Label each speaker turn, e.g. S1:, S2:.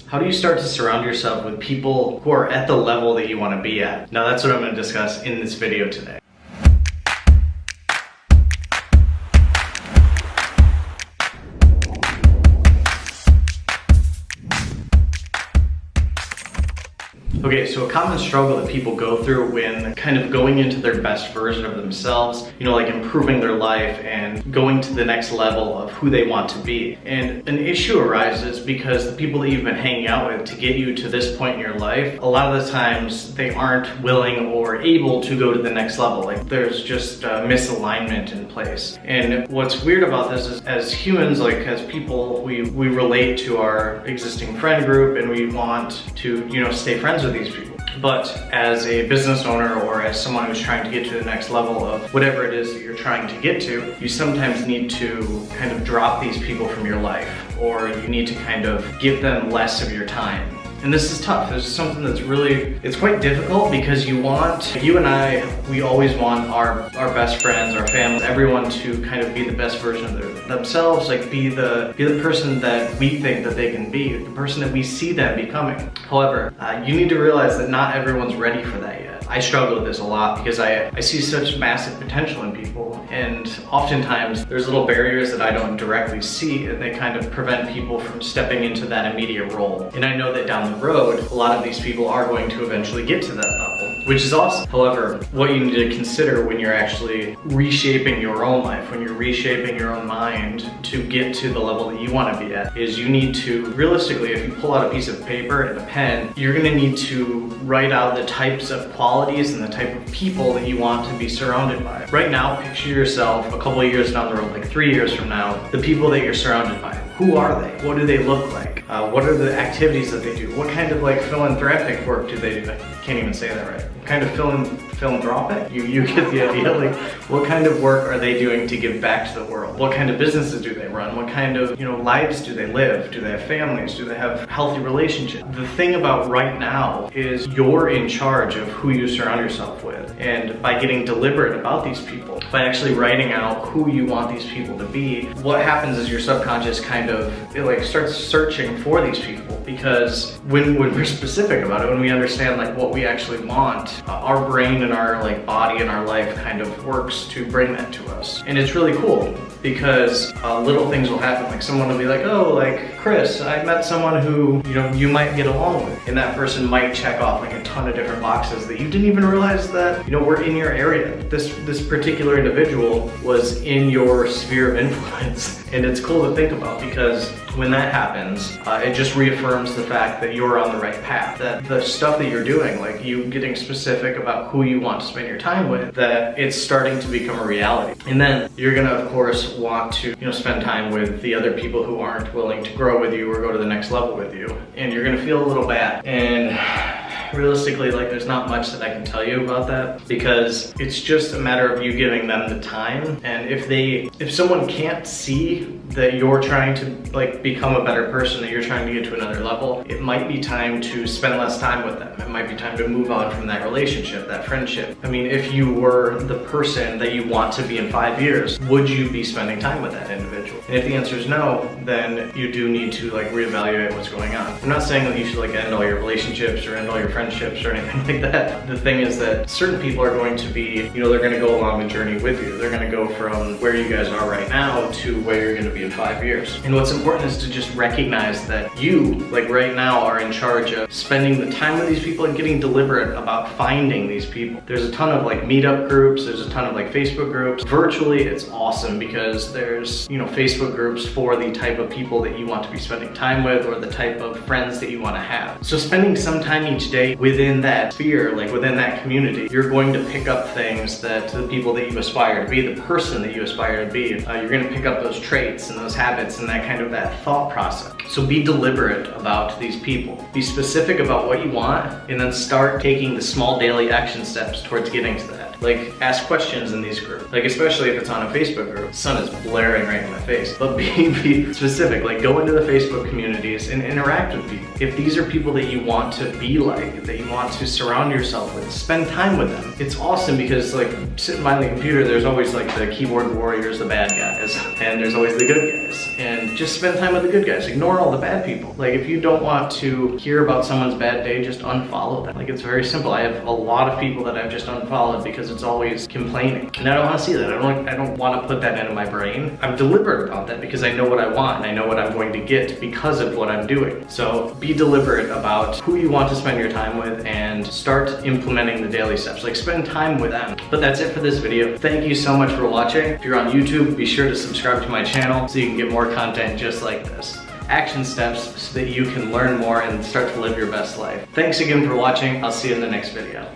S1: how do you start to surround yourself with people who are at the level that you want to be at? Now that's what I'm going to discuss in this video today. Okay, so a common struggle that people go through when kind of going into their best version of themselves, like improving their life and going to the next level of who they want to be. And an issue arises because the people that you've been hanging out with to get you to this point in your life, a lot of the times they aren't willing or able to go to the next level. Like there's just a misalignment in place. And what's weird about this is as humans, like as people, we relate to our existing friend group and we want to, stay friends with these people. But as a business owner or as someone who's trying to get to the next level of whatever it is that you're trying to get to, you sometimes need to kind of drop these people from your life, or you need to kind of give them less of your time. And this is tough. This is something that's it's quite difficult because you and I, we always want our best friends, our family, everyone to kind of be the best version of themselves, like be the person that we think that they can be, the person that we see them becoming. However, you need to realize that not everyone's ready for that yet. I struggle with this a lot because I see such massive potential in people, and oftentimes there's little barriers that I don't directly see, and they kind of prevent people from stepping into that immediate role. And I know that down the road, a lot of these people are going to eventually get to that level, which is awesome. However, what you need to consider when you're actually reshaping your own life, when you're reshaping your own mind to get to the level that you want to be at, is you need to, realistically, if you pull out a piece of paper and a pen, you're going to need to write out the types of qualities and the type of people that you want to be surrounded by. Right now, picture yourself a couple of years down the road, like 3 years from now, the people that you're surrounded by. Who are they? What do they look like? What are the activities that they do? What kind of philanthropic work do they do? I can't even say that right. What kind of philanthropic? You get the idea. Like, what kind of work are they doing to give back to the world? What kind of businesses do they run? What kind of lives do they live? Do they have families? Do they have healthy relationships? The thing about right now is you're in charge of who you surround yourself with. And by getting deliberate about these people, by actually writing out who you want these people to be, what happens is your subconscious kind of starts searching for these people, because when we're specific about it, when we understand what we actually want, our brain and our body and our life kind of works to bring that to us. And it's really cool because little things will happen. Like someone will be like, oh, Chris, I met someone who you might get along with, and that person might check off a ton of different boxes that you didn't even realize that were in your area. This particular individual was in your sphere of influence. And it's cool to think about because when that happens, it just reaffirms the fact that you're on the right path, that the stuff that you're doing, like you getting specific about who you want to spend your time with, that it's starting to become a reality. And then you're gonna, of course, want to spend time with the other people who aren't willing to grow with you or go to the next level with you. And you're gonna feel a little bad. And realistically, there's not much that I can tell you about that, because it's just a matter of you giving them the time. And if someone can't see that you're trying to become a better person, that you're trying to get to another level, it might be time to spend less time with them. It might be time to move on from that relationship, that friendship. I mean, if you were the person that you want to be in 5 years, would you be spending time with that individual? And if the answer is no, then you do need to reevaluate what's going on. I'm not saying that you should end all your relationships or end all your friendships or anything like that. The thing is that certain people are going to be, they're going to go along the journey with you. They're going to go from where you guys are right now to where you're going to be in 5 years. And what's important is to just recognize that you, right now, are in charge of spending the time with these people and getting deliberate about finding these people. There's a ton of meetup groups, there's a ton of Facebook groups. Virtually, it's awesome because there's, Facebook groups for the type of people that you want to be spending time with, or the type of friends that you want to have. So spending some time each day within that sphere, within that community, you're going to pick up things that the people that you aspire to be, the person that you aspire to be, you're going to pick up those traits and those habits and that thought process. So be deliberate about these people. Be specific about what you want, and then start taking the small daily action steps towards getting to that. Like, ask questions in these groups. Like, especially if it's on a Facebook group. The sun is blaring right in my face. But be specific. Like, go into the Facebook communities and interact with people. If these are people that you want to be like, that you want to surround yourself with, spend time with them. It's awesome because, like, sitting behind the computer, there's always like the keyboard warriors, the bad guys, and there's always the good guys. And just spend time with the good guys. Ignore all the bad people. Like, if you don't want to hear about someone's bad day, just unfollow them. Like, it's very simple. I have a lot of people that I've just unfollowed because it's always complaining. And I don't want to see that. I don't want to put that into my brain. I'm deliberate about that because I know what I want and I know what I'm going to get because of what I'm doing. So be deliberate about who you want to spend your time with and start implementing the daily steps. Like, spend time with them. But that's it for this video. Thank you so much for watching. If you're on YouTube, be sure to subscribe to my channel so you can get more content just like this. Action steps so that you can learn more and start to live your best life. Thanks again for watching. I'll see you in the next video.